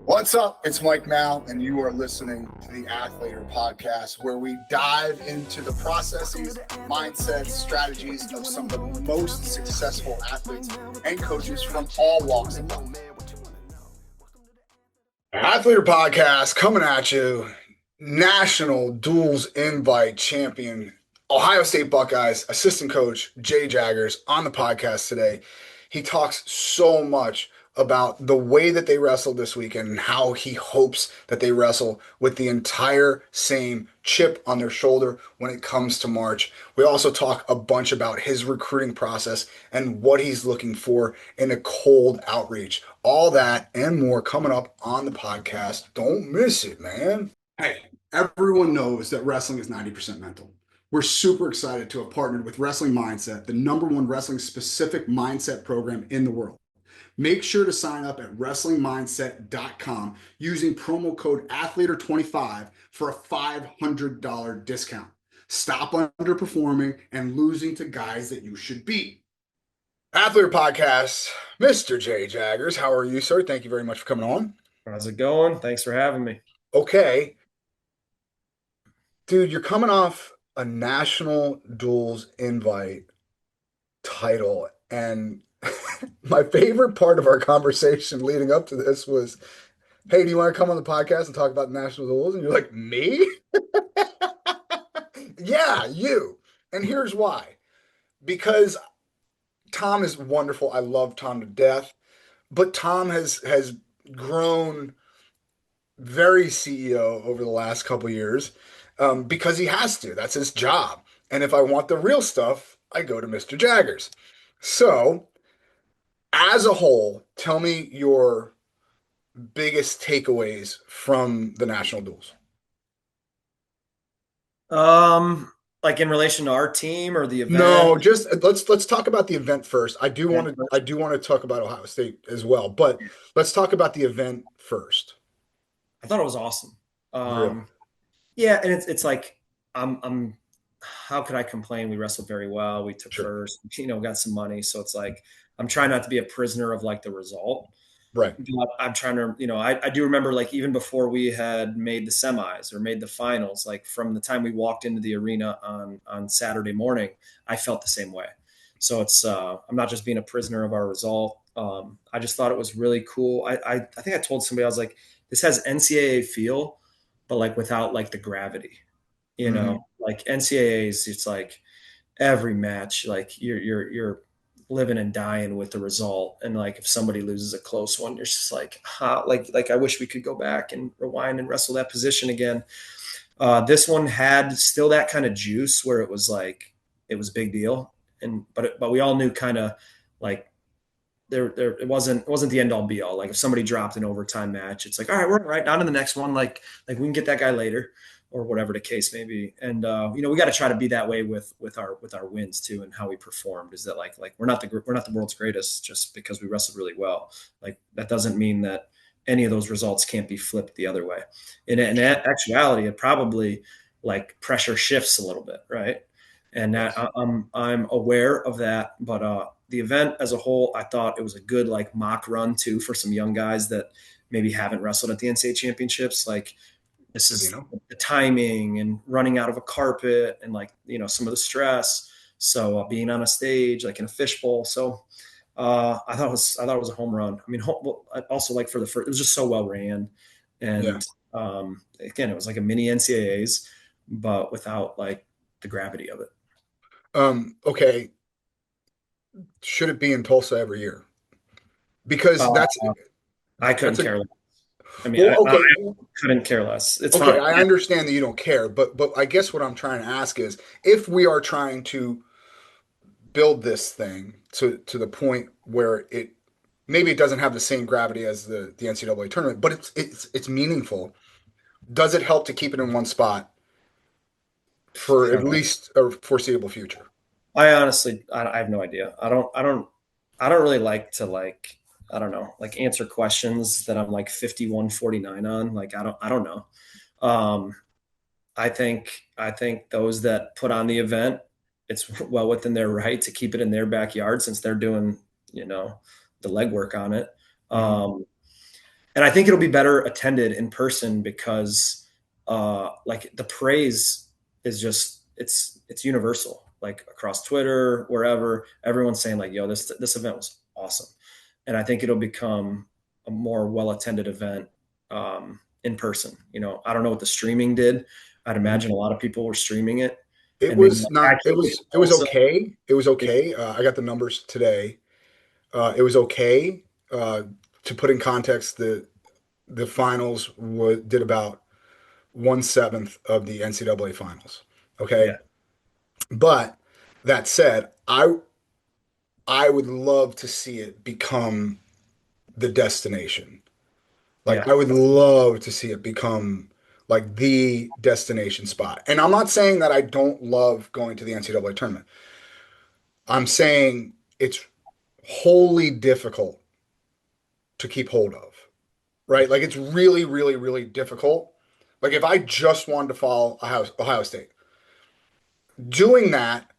What's up? It's Mike Mal, and you are listening to the Athletor podcast, where we dive into the processes, mindsets, strategies of some of the most successful athletes and coaches from all walks of life. Athletor podcast coming at you. National Duels Invite champion, Ohio State Buckeyes assistant coach J Jaggers on the podcast today. He talks so much about the way that they wrestled this weekend and how he hopes that they wrestle with the entire same chip on their shoulder when it comes to March. We also talk a bunch about his recruiting process and what he's looking for in a cold outreach. All that and more coming up on the podcast. Don't miss it, man. Hey, everyone knows that wrestling is 90% mental. We're super excited to have partnered with Wrestling Mindset, the #1 wrestling specific mindset program in the world. Make sure to sign up at WrestlingMindset.com using promo code Athletor25 for a $500 discount. Stop underperforming and losing to guys that you should beat. Athletor Podcast, Mr. J Jaggers, how are you, sir? Thank you very much for coming on. How's it going? Thanks for having me. Okay. Dude, you're coming off a National Duels Invite title, and my favorite part of our conversation leading up to this was, hey, do you want to come on the podcast and talk about the National Duels? And you're like, me? Yeah, you. And here's why. Because Tom is wonderful. I love Tom to death. But Tom has grown very CEO over the last couple years because he has to. That's his job. And if I want the real stuff, I go to Mr. Jaggers. So, as a whole, tell me your biggest takeaways from the national duels. Like in relation to our team or the event? No, just let's talk about the event first. I do want to talk about Ohio State as well, but let's talk about the event first. I thought it was awesome. Really? Yeah, and it's like I'm how could I complain? We wrestled very well. We took Sure. first, got some money. So it's like I'm trying not to be a prisoner of like the result. Right. But I'm trying to, I do remember like even before we had made the semis or made the finals, like from the time we walked into the arena on Saturday morning, I felt the same way. So it's I'm not just being a prisoner of our result. I just thought it was really cool. I think I told somebody, I was like, this has NCAA feel, but like without like the gravity, Hmm. like NCAAs, it's like every match, like you're living and dying with the result. And like if somebody loses a close one, you're just like, like I wish we could go back and rewind and wrestle that position again. This one had still that kind of juice where it was like it was a big deal, but we all knew kind of like there it wasn't the end all be all. Like if somebody dropped an overtime match, it's like, all right, we're right on to the next one. Like we can get that guy later or whatever the case may be. And we got to try to be that way with our wins too, and how we performed. Is that like we're not the world's greatest just because we wrestled really well. Like that doesn't mean that any of those results can't be flipped the other way. In actuality, it probably like pressure shifts a little bit, right? And that Yes. I'm aware of that, but the event as a whole, I thought it was a good like mock run too for some young guys that maybe haven't wrestled at the NCAA championships. Like this Good, is the timing and running out of a carpet and like some of the stress. So being on a stage like in a fishbowl. So I thought it was a home run. I mean, also like for the first, it was just so well ran, Yeah. and again, it was like a mini NCAAs, but without like the gravity of it. Okay. Should it be in Tulsa every year? Because Uh, I that's couldn't a care less. I mean, well, I okay. couldn't care less. It's Okay, fine. I understand that you don't care, but I guess what I'm trying to ask is if we are trying to build this thing to the point where it maybe it doesn't have the same gravity as the NCAA tournament, but it's meaningful. Does it help to keep it in one spot for I at don't know. least a foreseeable future? I honestly, I have no idea. I don't really like to like, I don't know, like answer questions that I'm like 51-49 on. Like, I don't know. Um, I think those that put on the event, it's well within their right to keep it in their backyard since they're doing, the legwork on it. Hmm. Um, and I think it'll be better attended in person because like the praise is just it's universal, like across Twitter, wherever everyone's saying like, yo, this event was awesome. And I think it'll become a more well attended event in person. I don't know what the streaming did. I'd Mhm. imagine a lot of people were streaming it It and maybe was not not. accurately. It was Also, okay. It was okay. I got the numbers today. It was okay. Uh, to put in context, the finals did about 1/7 of the NCAA finals. Okay, yeah, but that said, I would love to see it become the destination. Like yeah, I would love to see it become like the destination spot. And I'm not saying that I don't love going to the NCAA tournament. I'm saying it's wholly difficult to keep hold of, right? Like it's really, really, really difficult. Like if I just wanted to follow Ohio State, doing that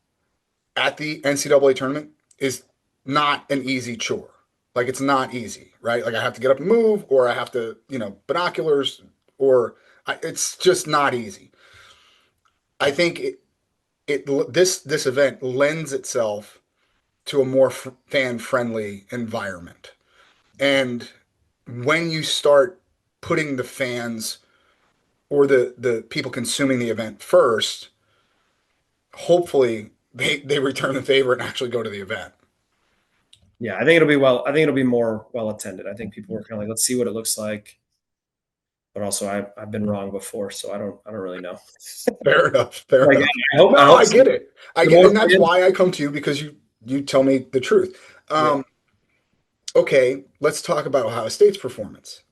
at the NCAA tournament is not an easy chore. Like it's not easy, right? Like I have to get up and move, or I have to, binoculars, or it's just not easy. I think this event lends itself to a more fan friendly environment, and when you start putting the fans or the people consuming the event first, hopefully they return the favor and actually go to the event. yeah. I think it'll be well. I think it'll be more well attended. I think people were kind of like, let's see what it looks like. But also, I've been wrong before, so I don't really know. Fair enough. Fair Like enough. I No, hope I so. get it. I The get, more and that's fans, why I come to you, because you tell me the truth. yeah, Okay, let's talk about Ohio State's performance.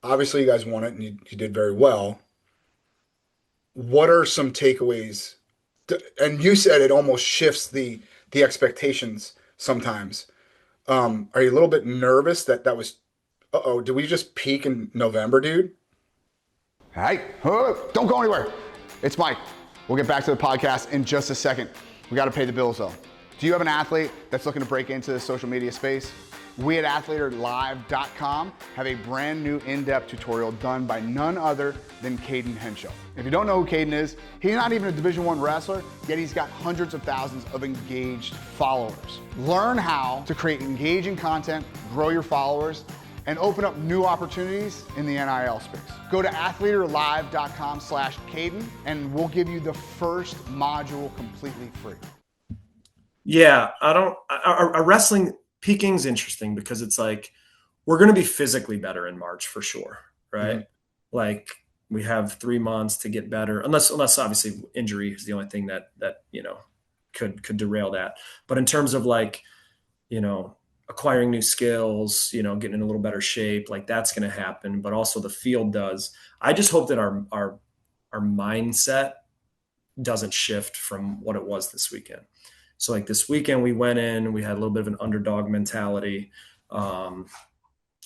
Obviously, you guys won it, and you did very well. What are some takeaways? And you said it almost shifts the expectations sometimes. Are you a little bit nervous that was? Uh-oh, did we just peak in November, dude? Hey, don't go anywhere. It's Mike. We'll get back to the podcast in just a second. We got to pay the bills though. Do you have an athlete that's looking to break into the social media space? We at athletorlive.com have a brand new in-depth tutorial done by none other than Caden Henshaw. If you don't know who Caden is, he's not even a Division I wrestler, yet he's got hundreds of thousands of engaged followers. Learn how to create engaging content, grow your followers, and open up new opportunities in the NIL space. Go to athletorlive.com/Caden and we'll give you the first module completely free. yeah. I don't. A wrestling peaking's interesting because it's like we're going to be physically better in March for sure, right? Mhm. Like we have 3 months to get better, unless obviously injury is the only thing that could derail that. But in terms of like you know, acquiring new skills, getting in a little better shape, like that's going to happen. But also the field does. I just hope that our mindset doesn't shift from what it was this weekend. So like this weekend, we went in, we had a little bit of an underdog mentality, um,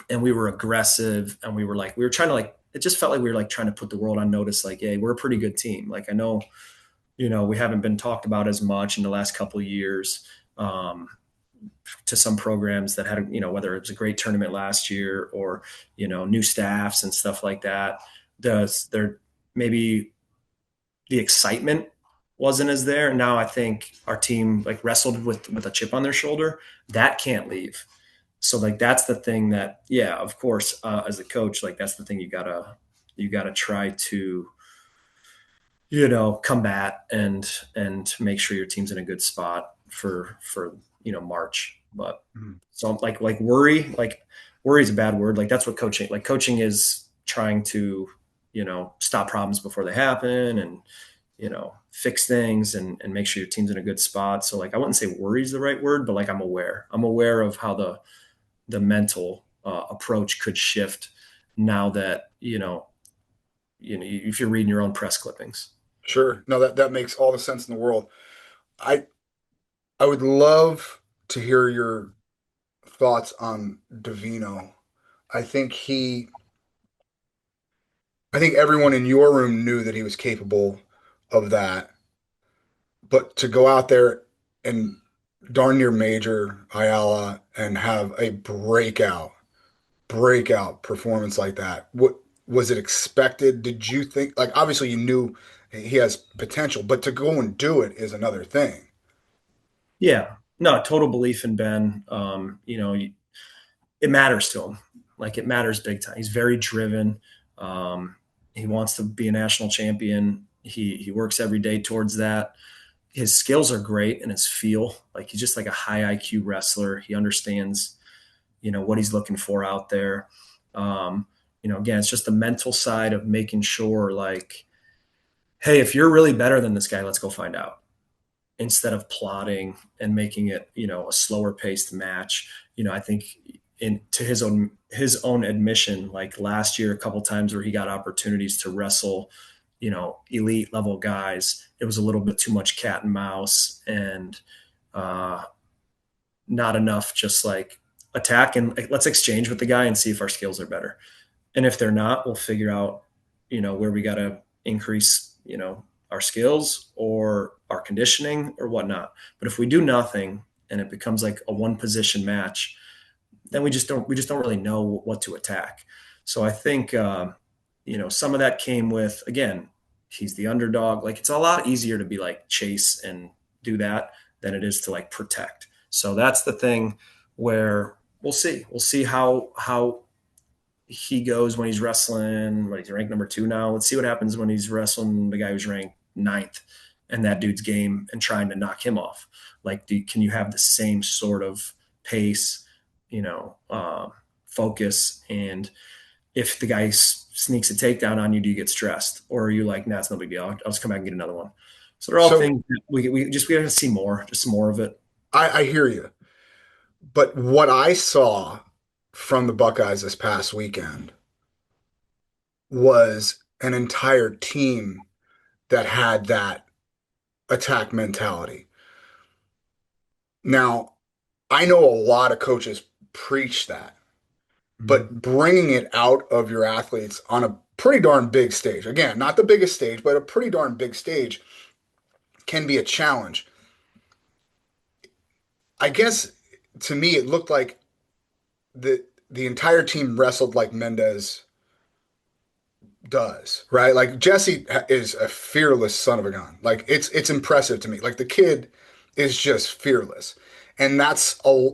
and we were aggressive, and we were trying to like. It just felt like we were like trying to put the world on notice. Like, hey, we're a pretty good team. Like I know, we haven't been talked about as much in the last couple of years. To some programs that had, whether it was a great tournament last year or, new staffs and stuff like that. There maybe the excitement wasn't as there. And now I think our team like wrestled with a chip on their shoulder. That can't leave. So like that's the thing that, yeah, of course, as a coach, like that's the thing you gotta try to combat and make sure your team's in a good spot for March. But Mhm. so like worry is a bad word. Like that's what coaching is trying to stop problems before they happen and fix things and make sure your team's in a good spot. So like I wouldn't say worry is the right word, but like I'm aware of how the mental approach could shift now that if you're reading your own press clippings. Sure. No, that makes all the sense in the world. I I would love to hear your thoughts on Davino. I think he, I think everyone in your room knew that he was capable of that, but to go out there and darn near major Ayala and have a breakout performance like that? What was it expected? Did you think, like, obviously you knew he has potential, but to go and do it is another thing. Yeah, no, total belief in Ben. It matters to him. Like it matters big time. He's very driven. Um, he wants to be a national champion. He works every day towards that. His skills are great and his feel. Like he's just like a high IQ wrestler. He understands, what he's looking for out there. Again, it's just the mental side of making sure like, hey, if you're really better than this guy, let's go find out instead of plotting and making it, a slower paced match. I think to his own admission, like last year, a couple times where he got opportunities to wrestle, elite level guys, it was a little bit too much cat and mouse and not enough just like attack and like, let's exchange with the guy and see if our skills are better. And if they're not, we'll figure out, where we got to increase, our skills or our conditioning or whatnot. But if we do nothing and it becomes like a one position match, then we just don't really know what to attack. So I think some of that came with, again, he's the underdog. Like it's a lot easier to be like chase and do that than it is to like protect. So that's the thing where we'll see how he goes when he's wrestling. He's ranked number 2 now. Let's see what happens when he's wrestling the guy who's ranked 9th and that dude's game and trying to knock him off. Like, can you have the same sort of pace, focus? And if the guy sneaks a takedown on you, do you get stressed? Or are you like, nah, it's no big deal. I'll just come back and get another one. So they're all things that we have to see more, just more of it. I hear you. But what I saw from the Buckeyes this past weekend was an entire team that had that attack mentality. Now, I know a lot of coaches preach that, but bringing it out of your athletes on a pretty darn big stage, again, not the biggest stage, but a pretty darn big stage, can be a challenge. I guess to me, it looked like the entire team wrestled like Mendez does, right? Like Jesse is a fearless son of a gun. Like it's impressive to me. Like the kid is just fearless, and that's a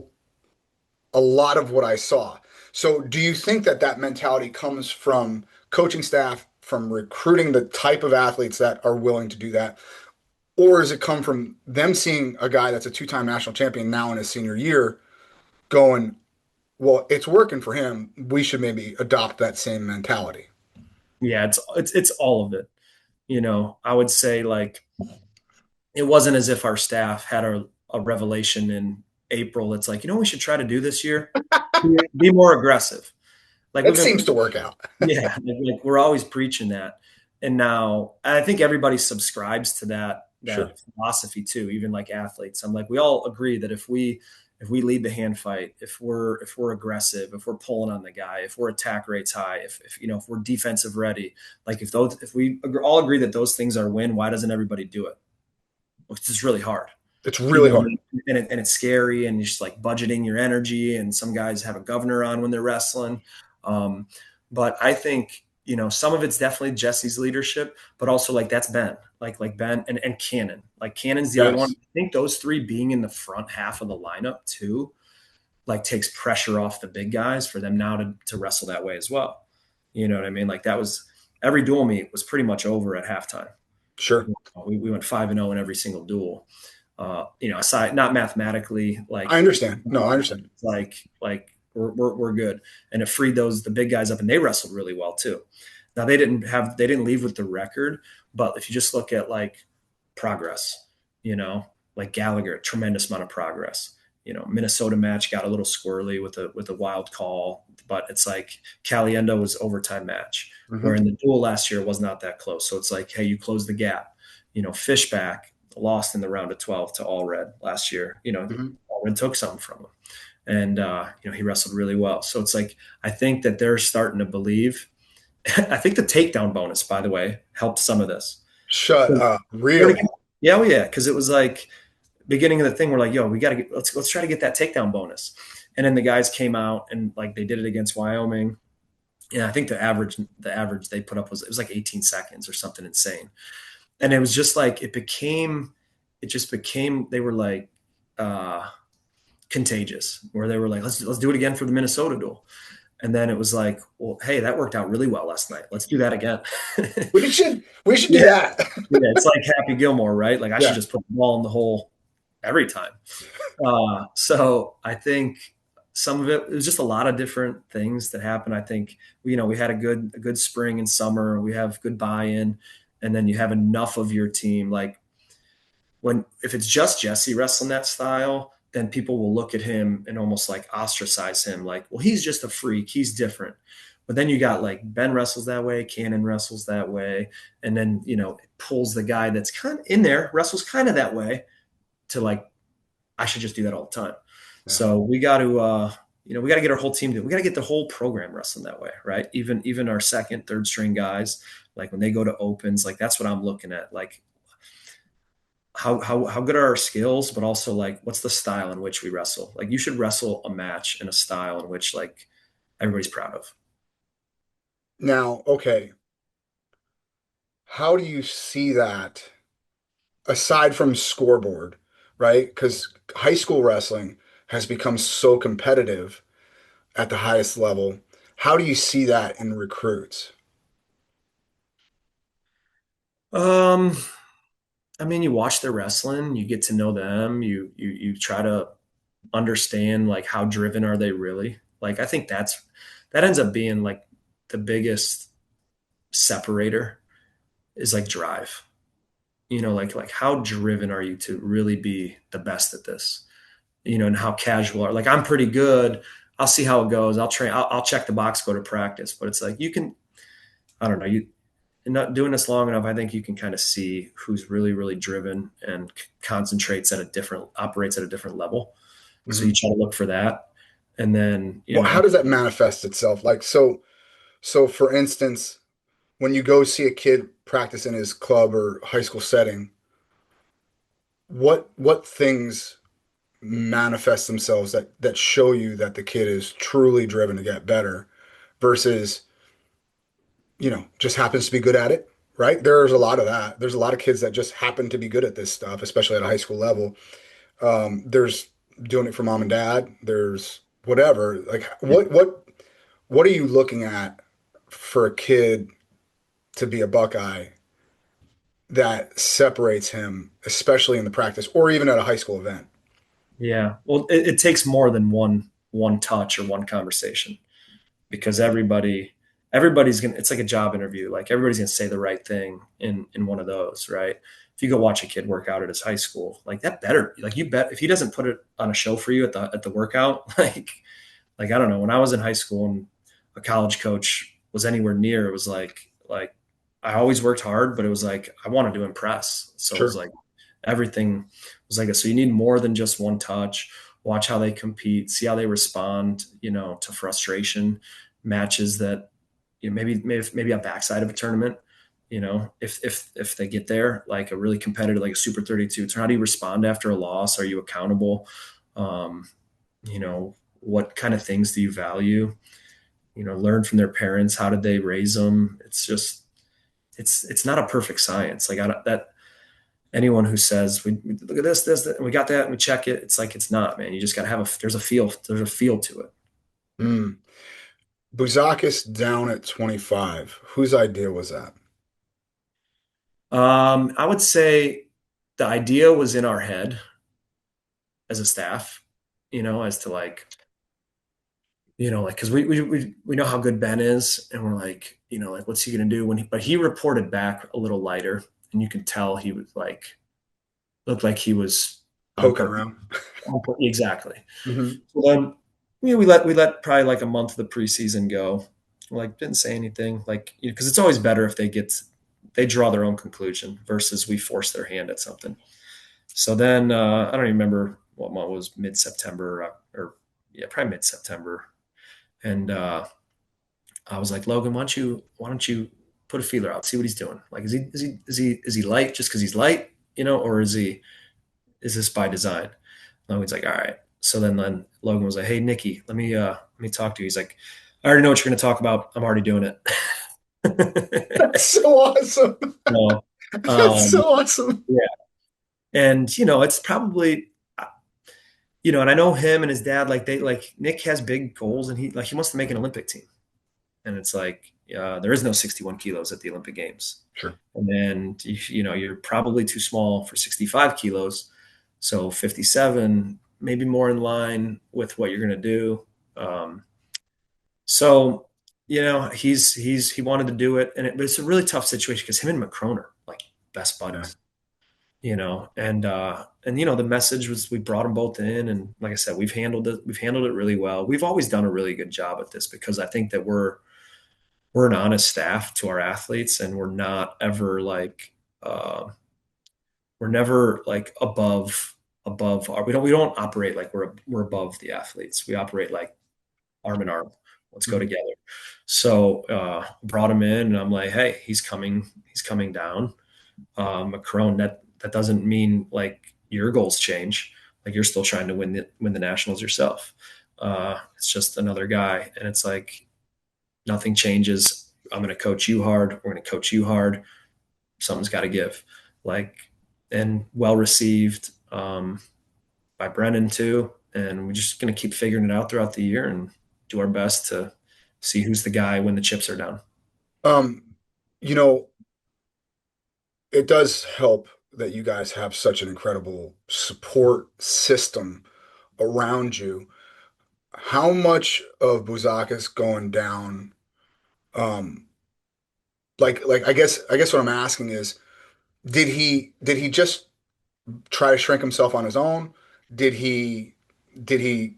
lot of what I saw. So, do you think that mentality comes from coaching staff, from recruiting the type of athletes that are willing to do that, or does it come from them seeing a guy that's a 2-time national champion now in his senior year, going, well, it's working for him. We should maybe adopt that same mentality. Yeah, it's all of it. I would say like it wasn't as if our staff had a revelation in April. It's like, we should try to do this year. Be more aggressive. Like It seems to work out. Yeah, like we're always preaching that. And now I think everybody subscribes to that Sure. philosophy too, even like athletes. I'm like, we all agree that if we lead the hand fight, if we're aggressive, if we're pulling on the guy, if we're attack rates high, if we're defensive ready, like if we all agree that those things are win, why doesn't everybody do it? Well, it's just really hard. It's really hard. And it's scary, and you're just like budgeting your energy. And some guys have a governor on when they're wrestling. But I think, some of it's definitely Jesse's leadership, but also like that's Ben, like Ben and Cannon. Like Cannon's the other one. I think those 3 being in the front half of the lineup too, like takes pressure off the big guys for them now to wrestle that way as well. You know what I mean? Like that was every dual meet was pretty much over at halftime. Sure. We went 5-0 in every single duel. Aside, not mathematically, like I understand. No, I understand. Like we're good. And it freed the big guys up, and they wrestled really well too. Now they didn't leave with the record, but if you just look at like progress, like Gallagher, tremendous amount of progress. Minnesota match got a little squirrely with a wild call, but it's like Caliendo was overtime match, where in the duel last year it was not that close. So it's like, hey, you close the gap. Fishback lost in the round of 12 to All Red last year. All Red took something from him. And, he wrestled really well. So it's like, I think that they're starting to believe. I think the takedown bonus, by the way, helped some of this. Shut up. Really? Yeah. Well, yeah. Cause it was like beginning of the thing. We're like, yo, we got to let's try to get that takedown bonus. And then the guys came out and like they did it against Wyoming. And I think the average they put up was, it was like 18 seconds or something insane. And it was just like it just became, they were like uh contagious, where they were like, let's do it again for the Minnesota duel. And then it was like, well, hey, that worked out really well last night. Let's do that again. We should do Yeah. that. Yeah, it's like Happy Gilmore, right? Like I should Yeah. just put the ball in the hole every time. So I think some of it was just a lot of different things that happened. I think we had a good spring and summer. We have good buy-in, and then you have enough of your team. Like when if it's just Jesse wrestling that style, then people will look at him and almost like ostracize him. Like, well, he's just a freak. He's different. But then you got like Ben wrestles that way, Cannon wrestles that way, and then it pulls the guy that's kind of in there wrestles kind of that way to like I should just do that all the time. Yeah. So we got to get our whole team. We got to get the whole program wrestling that way, right? Even our second, third string guys, like when they go to opens, like that's what I'm looking at. Like how good are our skills, but also like what's the style in which we wrestle? Like you should wrestle a match in a style in which like everybody's proud of. Now, okay, how do you see that aside from scoreboard, right? Because high school wrestling has become so competitive at the highest level. How do you see that in recruits? Um, I mean, you watch their wrestling, you get to know them, you try to understand like how driven are they really. Like I think that ends up being like the biggest separator is like drive. Like how driven are you to really be the best at this? And how casual are like I'm pretty good. I'll see how it goes. I'll train. I'll check the box, go to practice. But it's like you can. I don't know. Not doing this long enough. I think you can kind of see who's really, really driven and operates at a different level. So you Mhm. try to look for that, and then Well, how does that manifest itself? Like, so for instance, when you go see a kid practice in his club or high school setting, what things manifest themselves that show you that the kid is truly driven to get better versus, just happens to be good at it, right? There's a lot of that. There's a lot of kids that just happen to be good at this stuff, especially at a high school level. There's doing it for mom and dad. There's whatever. Like what are you looking at for a kid to be a Buckeye that separates him, especially in the practice or even at a high school event? Yeah. Well, it takes more than one touch or one conversation because everybody's gonna. It's like a job interview. Like everybody's gonna say the right thing in one of those, right? If you go watch a kid work out at his high school, like that better. Like you bet if he doesn't put it on a show for you at the workout, like I don't know. When I was in high school and a college coach was anywhere near, it was like I always worked hard, but it was like I wanted to impress. So it was Sure. like everything was like so you need more than just one touch. Watch how they compete, see how they respond, to frustration, matches that maybe a backside of a tournament. If they get there, like a really competitive, like a Super 32, so how do you respond after a loss? Are you accountable? Um, what kind of things do you value? Learn from their parents. How did they raise them? It's just it's not a perfect science. Like that anyone who says we look at this, and we got that, and we check it. It's like it's not, man. You just got to there's a feel to it. Mm. Buzakis down at 25. Whose idea was that? I would say the idea was in our head as a staff, as to like, like because we know how good Ben is, and we're like what's he gonna do but he reported back a little lighter, and you can tell he was like looked like he was on Poking purpose. around. Exactly. Hmm. So then, we let probably like a month of the preseason go. Like didn't say anything, like because it's always better if they draw their own conclusion versus we force their hand at something. So then I don't even remember what month was mid September or yeah probably mid September, and I was like Logan, why don't you put a feeler out, see what he's doing? Like is he light just because he's light, or is this by design? Logan's like, all right. So then Logan was like, "Hey, Nikki, let me talk to you." He's like, "I already know what you're going to talk about. I'm already doing That's it." so awesome. So, That's so um, awesome. yeah, and it's probably and I know him and his dad, like Nick has big goals, and he wants to make an Olympic team, and it's like there is no 61 kilos at the Olympic Games, Sure. and then you're probably too small for 65 kilos, so 57 maybe more in line with what you're going to do. Um, so he wanted to do it, but it's a really tough situation because him and Macron are like best Yeah. buddies, and the message was we brought them both in, and like I said, we've handled it really well. We've always done a really good job at this because I think that we're an honest staff to our athletes, and we're not ever like we're never like above our we don't operate like we're above the athletes. We operate like arm in arm. Let's go Mhm. together. So brought him in, and I'm like, hey, he's coming down. Macron, that doesn't mean like your goals change. Like you're still trying to win the nationals yourself. It's just another guy, and it's like nothing changes. I'm going to coach you hard. We're going to coach you hard. Something's got to give. Like, and well received by Brennan too. And we're just going to keep figuring it out throughout the year and do our best to see who's the guy when the chips are down. Um, you know, it does help that you guys have such an incredible support system around you. How much of Buzakis going down? Um, like I guess what I'm asking is, did he just try to shrink himself on his own? Did he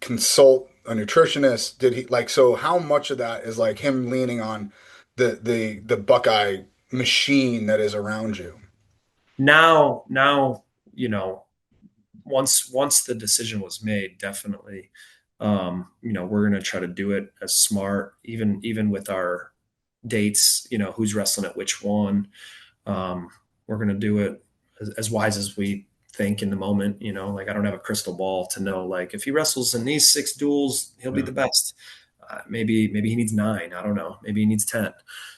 consult a nutritionist? Did he like so how much of that is like him leaning on the Buckeye machine that is around you? Now, you know, once the decision was made, definitely, we're going to try to do it as smart, even with our dates, who's wrestling at which one. Um, we're going to do it as wise as we think in the moment. Like I don't have a crystal ball to know like if he wrestles in these 6 duels, he'll be Yeah. the best. Maybe he needs 9. I don't know. Maybe he needs 10.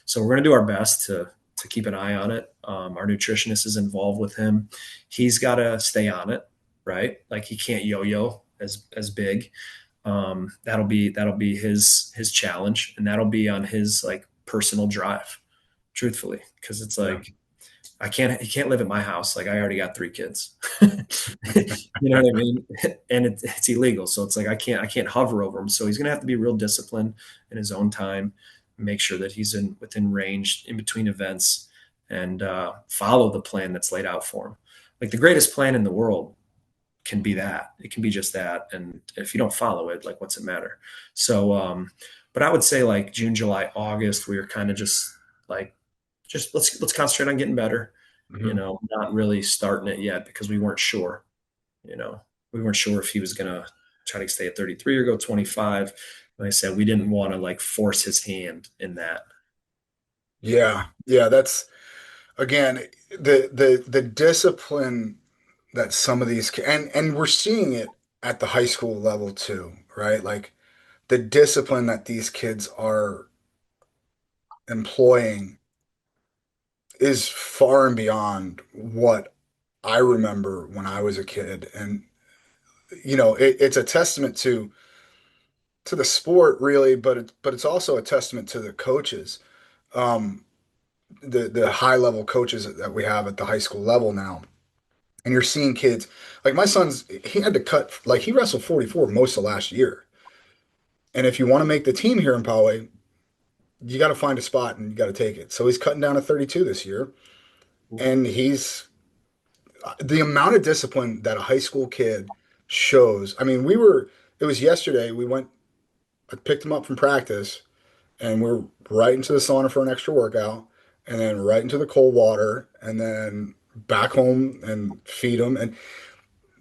So we're going to do our best to keep an eye on it. Our nutritionist is involved with him. He's got to stay on it, right? Like he can't yo-yo as big. That'll be his challenge, and that'll be on his like personal drive, truthfully, because it's Yeah. like he can't live at my house. Like I already got 3 kids. You know what I mean? And it's illegal. So it's like I can't hover over him. So he's gonna have to be real disciplined in his own time, make sure that he's within range in between events, and follow the plan that's laid out for him. Like the greatest plan in the world can be that. It can be just that. And if you don't follow it, like what's it matter? So but I would say like June, July, August, we were kind of like just let's concentrate on getting better, Mhm. not really starting it yet because we weren't sure, you know. We weren't sure if he was gonna try to stay at 33 or go 25. Like I said, we didn't want to like force his hand in that. Yeah. Yeah. That's again the discipline that some of these and we're seeing it at the high school level too, right? Like the discipline that these kids are employing is far and beyond what I remember when I was a kid. And it's a testament to the sport really, but it's also a testament to the coaches. Um, the high level coaches that we have at the high school level now. And you're seeing kids like my son's he had to cut like he wrestled 44 most of last year. And if you want to make the team here in Poway, you got to find a spot and you got to take it. So he's cutting down to 32 this year. And he's the amount of discipline that a high school kid shows. I mean, it was yesterday. I picked him up from practice and we're right into the sauna for an extra workout and then right into the cold water and then back home and feed him. And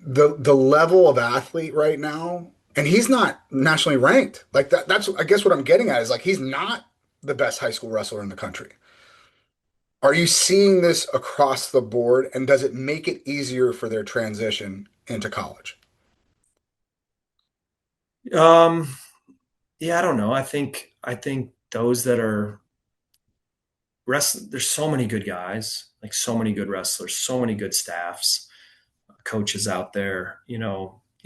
the level of athlete right now, and he's not nationally ranked. Like that's I guess what I'm getting at is like he's not the best high school wrestler in the country. Are you seeing this across the board, and does it make it easier for their transition into college? Um, yeah, I don't know. I think those that are there's so many good guys, like so many good wrestlers, so many good staffs, coaches out there.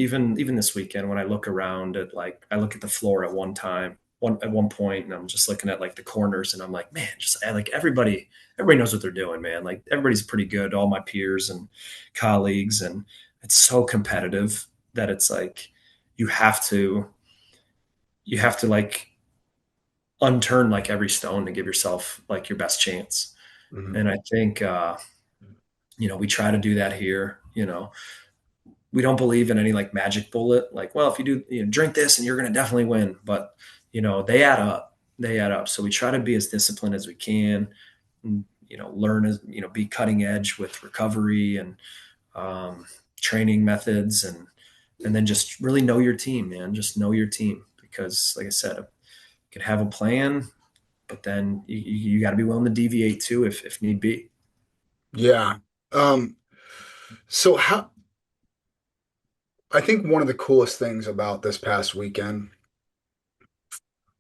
Even this weekend when I look around at I look at the floor at one point, and I'm just looking at like the corners, and I'm like, man, just like everybody knows what they're doing, man. Like everybody's pretty good, all my peers and colleagues, and it's so competitive that it's like you have to you have to like unturn like every stone to give yourself like your best chance. Mhm. And I think we try to do that here. We don't believe in any like magic bullet. Like, well, if you do, drink this and you're going to definitely win. But they add up. They add up. So we try to be as disciplined as we can. And, learn as be cutting edge with recovery and um, training methods, and then just really know your team, man. Just know your team because, like I said, you can have a plan, but then you got to be willing to deviate too if need be. Yeah. Um, so I think one of the coolest things about this past weekend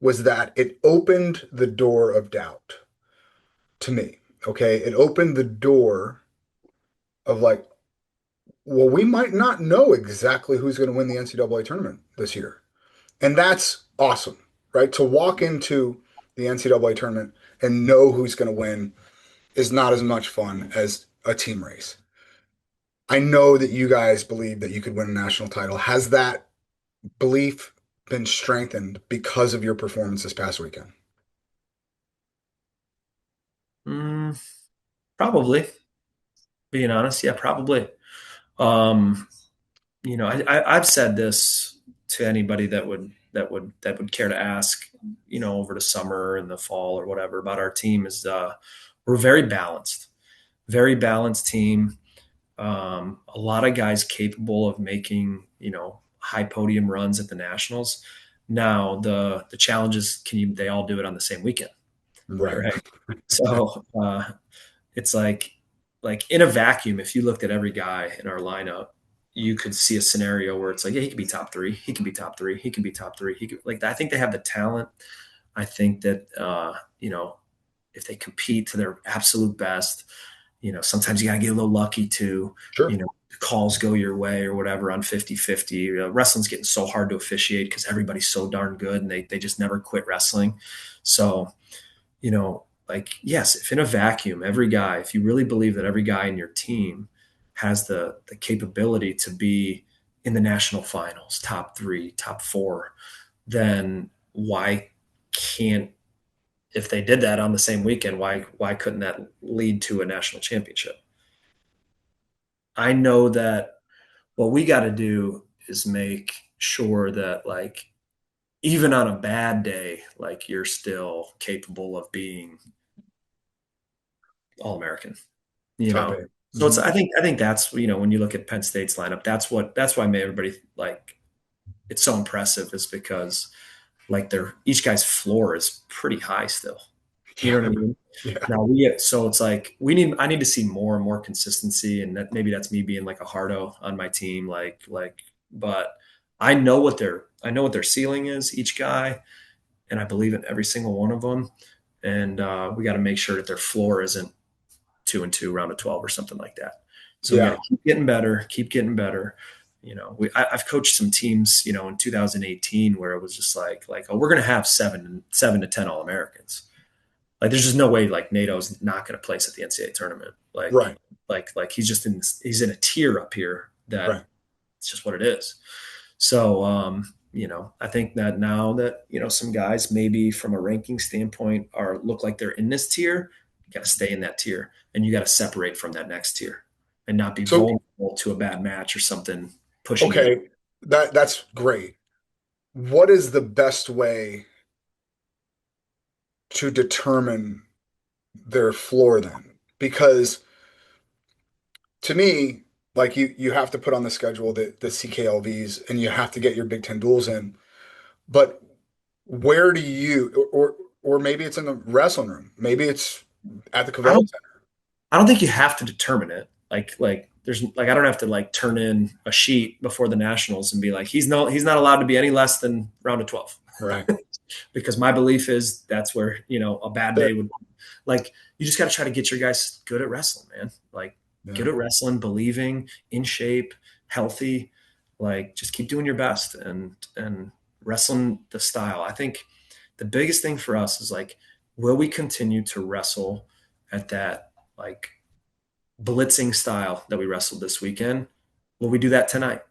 was that it opened the door of doubt to me. Okay. It opened the door of like, well, we might not know exactly who's going to win the NCAA tournament this year. And that's awesome, right? To walk into the NCAA tournament and know who's going to win is not as much fun as a team race. I know that you guys believe that you could win a national title. Has that belief been strengthened because of your performance this past weekend? Mm, probably, being honest, yeah, probably. Um, I've said this to anybody that would care to ask, over the summer and the fall or whatever about our team is we're very balanced team. A lot of guys capable of making, high podium runs at the nationals. Now the challenge is they all do it on the same weekend, Right. right? So it's like in a vacuum, if you looked at every guy in our lineup, you could see a scenario where it's like, yeah, he could be top three, he can be top three, he can be top three. He could like I think they have the talent. I think that if they compete to their absolute best, sometimes you gotta get a little lucky too. Sure. Calls go your way or whatever on 50-50. Wrestling's getting so hard to officiate because everybody's so darn good and they just never quit wrestling. So like, yes, if in a vacuum, if you really believe that every guy in your team has the capability to be in the national finals, top three, top four, then why can't if they did that on the same weekend, why couldn't that lead to a national championship? I know that what we got to do is make sure that like even on a bad day, like you're still capable of being all American. you Top know. eight. So it's Mhm. I think that's when you look at Penn State's lineup, that's why I made everybody like it's so impressive is because like their each guy's floor is pretty high still. You know Yeah. what I mean? Yeah. Now so it's like I need to see more and more consistency, and that maybe that's me being like a hardo on my team, but I know what their ceiling is, each guy, and I believe in every single one of them. And we got to make sure that their floor isn't 2-2 round of 12 or something like that. So we got Yeah. to keep getting better, keep getting better. I've coached some teams, in 2018 where it was just like, oh, we're going to have 7 to 10 All Americans. Like, there's just no way like NATO's not going to place at the NCAA tournament. Right. Like he's in a tier up here that Right. it's just what it is. So, I think that now that, some guys maybe from a ranking standpoint look like they're in this tier, you got to stay in that tier and you got to separate from that next tier and not be So, vulnerable to a bad match or something pushing you. okay, that's great. What is the best way to determine their floor then? Because to me, like you have to put on the schedule the CKLVs and you have to get your Big Ten duels in. But where do you or maybe it's in the wrestling room, maybe it's at the I Cavell don't, Center. I don't think you have to determine it. Like there's like, I don't have to like turn in a sheet before the nationals and be like, he's not allowed to be any less than round of 12. Right. Because my belief is that's where, a bad day would, like, you just got to try to get your guys good at wrestling, man. Like, Yeah. good at wrestling, believing, in shape, healthy. Like, just keep doing your best and wrestling the style. I think the biggest thing for us is like, will we continue to wrestle at that like blitzing style that we wrestled this weekend? Will we do that tonight?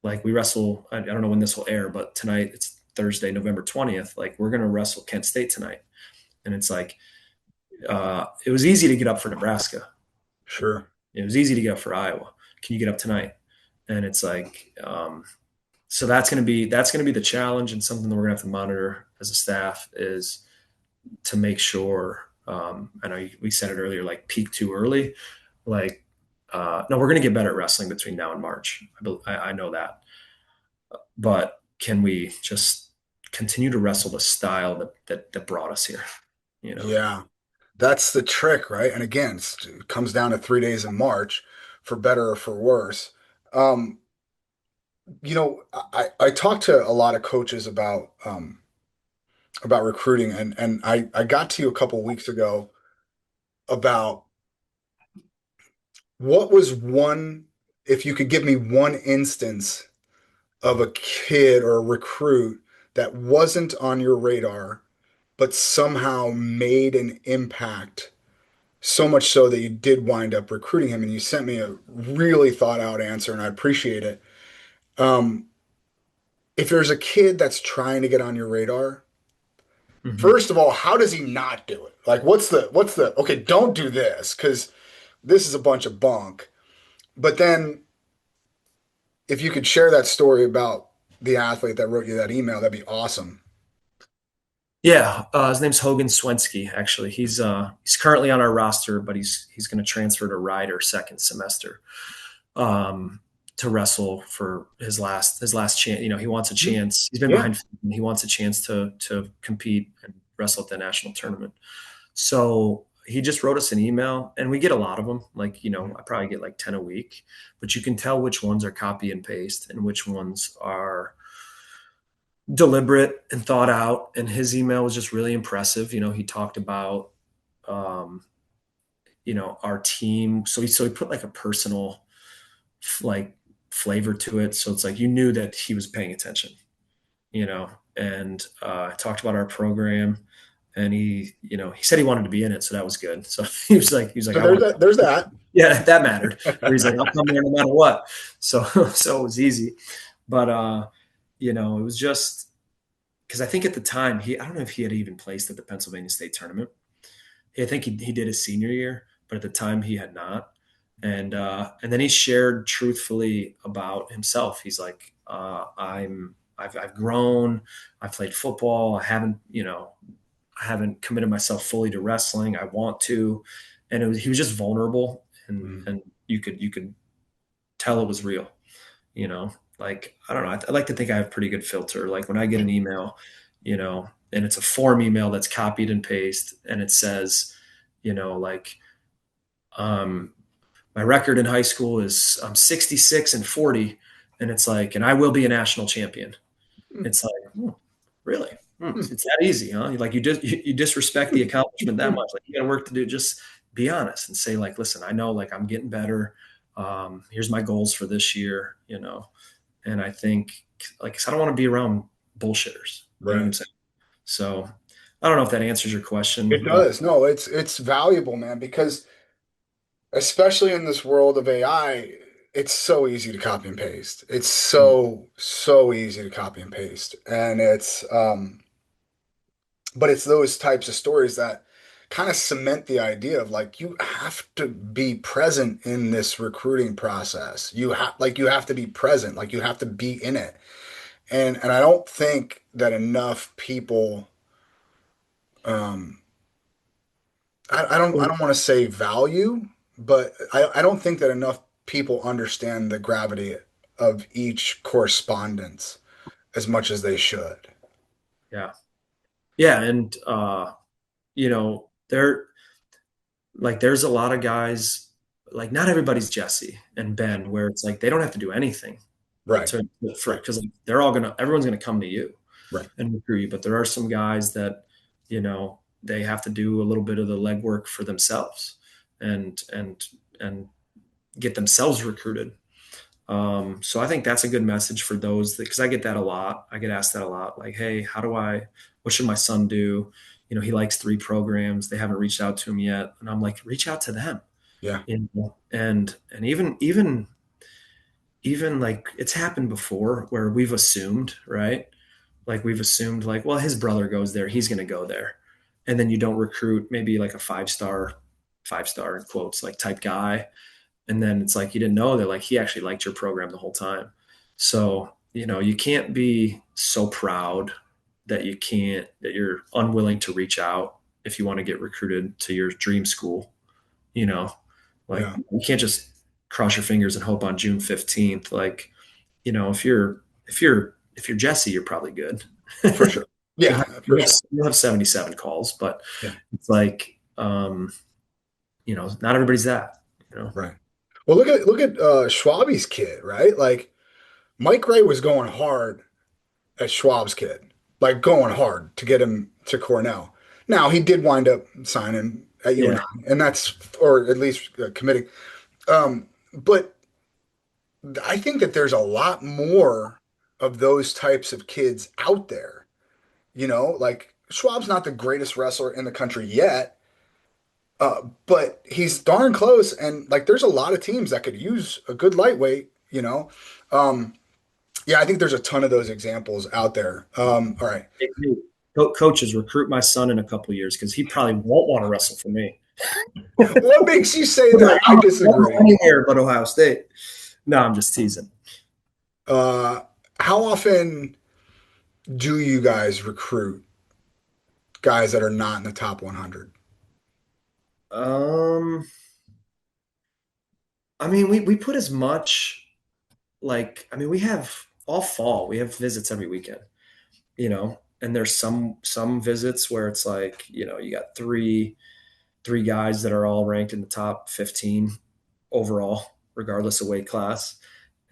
Like, we wrestle, I don't know when this will air, but tonight it's Thursday, November 20th. Like, we're going to wrestle Kent State tonight. And it's like, it was easy to get up for Nebraska. Sure. It was easy to get up for Iowa. Can you get up tonight? And it's like, so that's going to be the challenge, and something that we're going to have to monitor as a staff is to make sure. I know we said it earlier, like peak too early. Like, no, we're going to get better at wrestling between now and March. I know that, but can we just continue to wrestle the style that brought us here? Yeah. That's the trick, right? And again, it comes down to 3 days in March, for better or for worse. Um, I talked to a lot of coaches about recruiting, and I got to you a couple weeks ago about what was one, if you could give me one instance of a kid or a recruit that wasn't on your radar, but somehow made an impact, so much so that you did wind up recruiting him, and you sent me a really thought out answer, and I appreciate it. Um, if there's a kid that's trying to get on your radar, Mm-hmm. first of all, how does he not do it? Like, what's the okay, don't do this because this is a bunch of bunk. But then if you could share that story about the athlete that wrote you that email, that'd be awesome. Yeah, his name's Hogan Swensky. Actually, he's currently on our roster, but he's going to transfer to Ryder second semester, to wrestle for his last chance. He wants a chance. He's been Yeah. behind. He wants a chance to compete and wrestle at the national tournament. So he just wrote us an email, and we get a lot of them. Like, I probably get like 10 a week, but you can tell which ones are copy and paste and which ones are deliberate and thought out. And his email was just really impressive. He talked about, um, our team. So he put like a personal, like, flavor to it. So it's like, you knew that he was paying attention, and talked about our program. And he said he wanted to be in it. So that was good. So he was like, So I want to, there's that. yeah, that mattered. Or he's like, I'll come there no matter what. So, so it was easy, but, it was just, because I think at the time I don't know if he had even placed at the Pennsylvania State tournament. I think he did his senior year, but at the time he had not. And then he shared truthfully about himself. He's like, I've grown. I played football. I haven't committed myself fully to wrestling. I want to, and he was just vulnerable, and you could tell it was real. Like, I don't know. I like to think I have pretty good filter. Like, when I get an email, and it's a form email that's copied and paste, and it says, like, um, my record in high school is I'm 66-40, and it's like, and I will be a national champion. It's like, really? It's that easy, huh? Like, you disrespect the accomplishment that much. Like, you got work to do. Just be honest and say, like, listen, I know, like, I'm getting better. Here's my goals for this year, and I think, like, I don't want to be around bullshitters. You know what I'm Right. saying? So I don't know if that answers your It question, but does. No, it's valuable, man, because especially in this world of AI, it's so easy to copy and paste. It's so easy to copy and paste. And but it's those types of stories that kind of cement the idea of like you have to be present in this recruiting process. You have to be present, like you have to be in it. And I don't think that enough people um I don't want to say value, but I don't think that enough people understand the gravity of each correspondence as much as they should. yeah, yeah, and there, like, there's a lot of guys like not everybody's Jesse and Ben, where it's like they don't have to do anything Right. because like, everyone's gonna come to you Right. and recruit you. But there are some guys that, they have to do a little bit of the legwork for themselves and get themselves recruited. So I think that's a good message for those because I get that a lot. I get asked that a lot. Like, hey, what should my son do? He likes 3 programs. They haven't reached out to him yet. And I'm like, reach out to them. Yeah. And even like it's happened before where we've assumed, right? Like we've assumed like, well, his brother goes there, he's going to go there. And then you don't recruit maybe like a five star in quotes, like type guy. And then it's like, you didn't know that like he actually liked your program the whole time. So, you can't be so proud that that you're unwilling to reach out if you want to get recruited to your dream school, you know, like Yeah. you can't just cross your fingers and hope on June 15th. Like, if you're Jesse, you're probably good. For sure. you'll Yeah. have, For you'll have, sure. you'll have 77 calls, but Yeah. it's like, not everybody's that. Right. Well, look at Schwabi's kid, right? Like Mike Ray was going hard at Schwab's kid, like going hard to get him to Cornell. Now he did wind up signing at Yeah. UNI, and that's or at least committing. But I think that there's a lot more of those types of kids out there. Like Schwab's not the greatest wrestler in the country yet, but he's darn close. And like, there's a lot of teams that could use a good lightweight. Yeah, I think there's a ton of those examples out there. All right. Hey, coaches, recruit my son in a couple of years because he probably won't want to wrestle for me. What makes you say that? I disagree. Anywhere but Ohio State. No, I'm just teasing. How often do you guys recruit guys that are not in the top 100? I mean, we put as much we have all fall. We have visits every weekend, and there's some visits where it's like, you got three guys that are all ranked in the top 15 overall, regardless of weight class.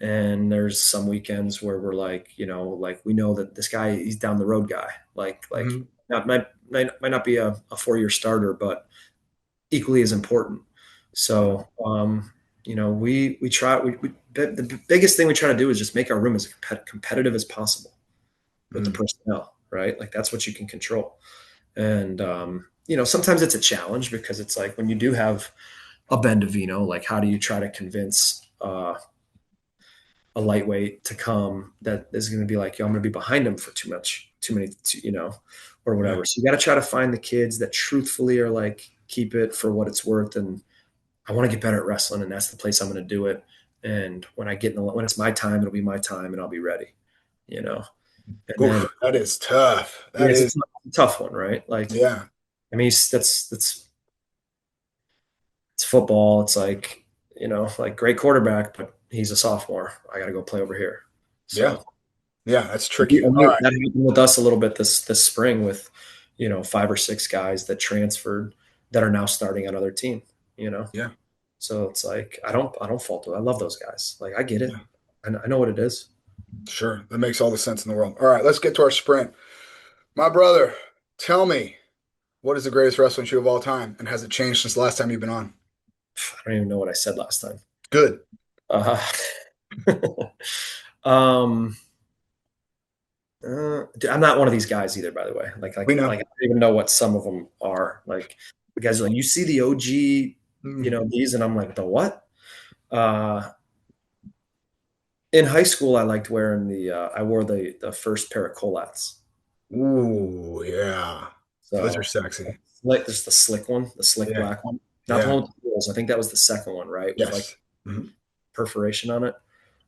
And there's some weekends where we're like, we know that this guy, he's down the road guy, Mhm. might not be a 4-year starter, but equally as important. So, we try, the biggest thing we try to do is just make our room as competitive as possible with the personnel, right? Like that's what you can control. And, sometimes it's a challenge because it's like when you do have a Ben Davino, like how do you try to convince a lightweight to come that is going to be like, yo, I'm going to be behind him for too many, or whatever. Yeah. So you got to try to find the kids that truthfully are like, keep it for what it's worth. And I want to get better at wrestling, and that's the place I'm going to do it. And when when it's my time, it'll be my time and I'll be ready, And then, Oof, that is tough. yeah, That it's is, a tough one, right? Like, yeah, I mean, that's it's football. It's like, like great quarterback, but he's a sophomore. I got to go play over here. yeah, So yeah. That's and tricky. All right. that happened with us a little bit this spring with, 5 or 6 guys that transferred that are now starting on other team. Yeah, So it's like I don't fault it. I love those guys. Like I get it. yeah, I know what it is. sure. That makes all the sense in the world. All right, let's get to our sprint. My brother, tell me, what is the greatest wrestling shoe of all time, and has it changed since the last time you've been on? I don't even know what I said last time. Good. Uh, um, I'm not one of these guys either, by the way. Like, We like, know. like I don't even know what some of them are. Like, the guys are like, you see the OG, these, and I'm like, the what? In high school, I liked wearing I wore the first pair of Colats. Ooh, yeah. Those are So, sexy. like, there's the slick one, the slick Yeah, black one, not the yeah, one with the wheels. I think that was the second one, right? With like yes. Mhm. perforation on it.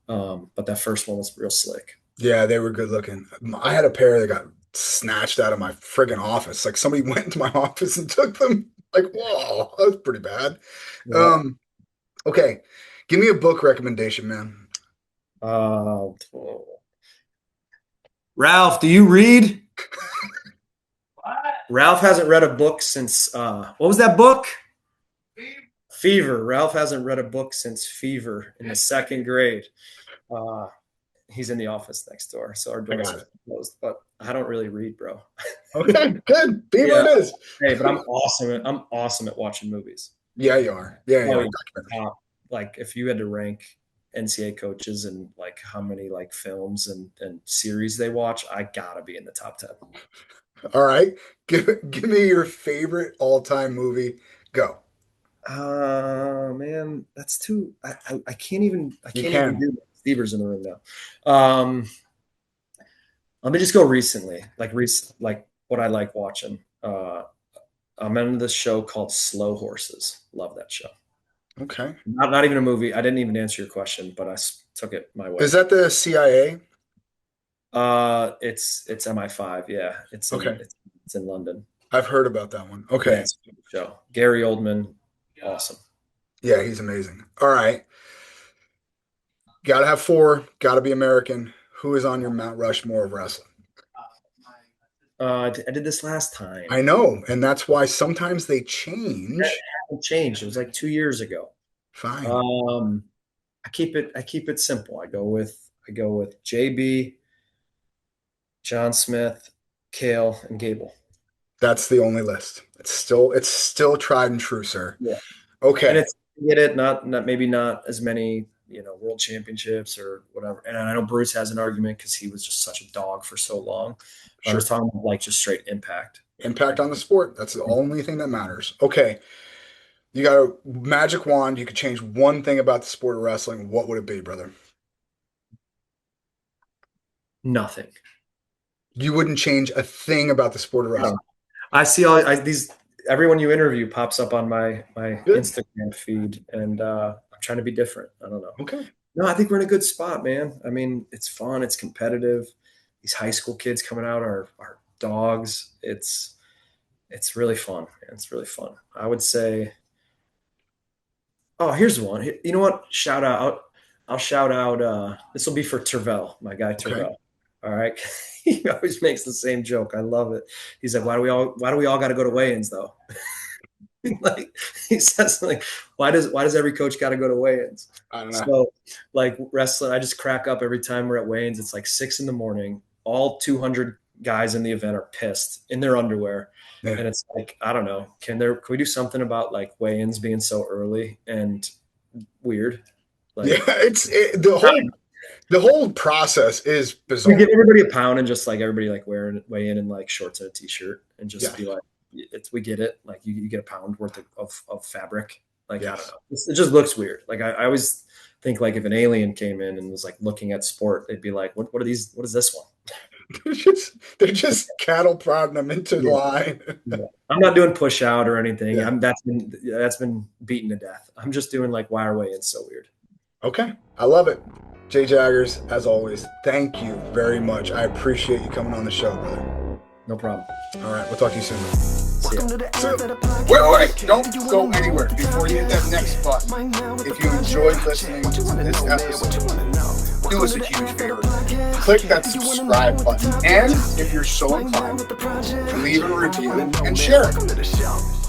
But that first one was real slick. Yeah, they were good looking. I had a pair that got snatched out of my friggin' office. Like somebody went into my office and took them. Like, whoa, that was pretty bad. Yeah. Um, okay. Give me a book recommendation, man. Uh, Ralph, do you read? Ralph hasn't read a book since what was that book? Fever. Ralph hasn't read a book since Fever in the 2nd grade. He's in the office next door, so our I doors got are it. closed. But I don't really read, bro. Okay, good. Beaver Yeah. it is. Hey, but I'm awesome at watching movies. Yeah, you are. Yeah, you Oh, are. yeah. Like if you had to rank NCAA coaches and like how many like films and series they watch, I gotta be in the top 10. All right. Give me your favorite all-time movie. Go. Man, that's too. I can't even. I You can't even can. do it. Stever's in the room now. Let me just go recently, like what I like watching. I'm into this show called Slow Horses. Love that show. Okay. Not even a movie. I didn't even answer your question, but took it my way. Is that the CIA? It's MI5. Yeah, Okay. it's in London. I've heard about that one. Yeah, Okay. it's a good show. Gary Oldman, awesome. Yeah, he's amazing. All right. Got to have 4. Got to be American. Who is on your Mount Rushmore of wrestling? I did this last time. I know, and that's why sometimes they change. It changed. It was like 2 years ago. Fine. I keep it simple. I go with JB, John Smith, Kale, and Gable. That's the only list. It's still tried and true, sir. Yeah. Okay. And it's not maybe not as many, world championships or whatever. And I know Bruce has an argument because he was just such a dog for so long. Sure. I was talking about like just straight impact. Impact on the sport. That's the only thing that matters. Okay. You got a magic wand. You could change one thing about the sport of wrestling. What would it be, brother? Nothing. You wouldn't change a thing about the sport of wrestling. I see everyone you interview pops up on my Instagram feed, and I'm trying to be different. I don't know. Okay. No, I think we're in a good spot, man. I mean, it's fun. It's competitive. These high school kids coming out are dogs. It's really fun. It's really fun. I would say, oh, here's one. You know what? I'll shout out. This will be for Tervel, my guy Tervel. Okay. All right. He always makes the same joke. I love it. He's like, why do we all got to go to weigh-ins though? Like he says, like, why does every coach got to go to weigh-ins? I don't know. So like wrestling, I just crack up every time we're at weigh-ins. It's like 6 a.m. All 200 guys in the event are pissed in their underwear. Yeah. And it's like, I don't know. Can we do something about like weigh-ins being so early and weird? Like, yeah, the whole process is bizarre. You give everybody a pound and just like everybody like weigh in like shorts and a t-shirt and just be like, we get it. Like you get a pound worth of fabric. Like, I don't know. It just looks weird. Like I always think like if an alien came in and was like looking at sport, they'd be like, what are these? What is this one? They're just cattle prodding them into line. Yeah. I'm not doing push out or anything. Yeah. That's been beaten to death. I'm just doing like why are weigh-ins so weird? Okay. I love it. J Jaggers, as always, thank you very much. I appreciate you coming on the show, brother. No problem. All right, we'll talk to you soon. See ya. Wait, don't go anywhere before you hit that next button. If you enjoyed listening to this episode, do us a huge favor. Click that subscribe button. And if you're so inclined, leave a review and share it.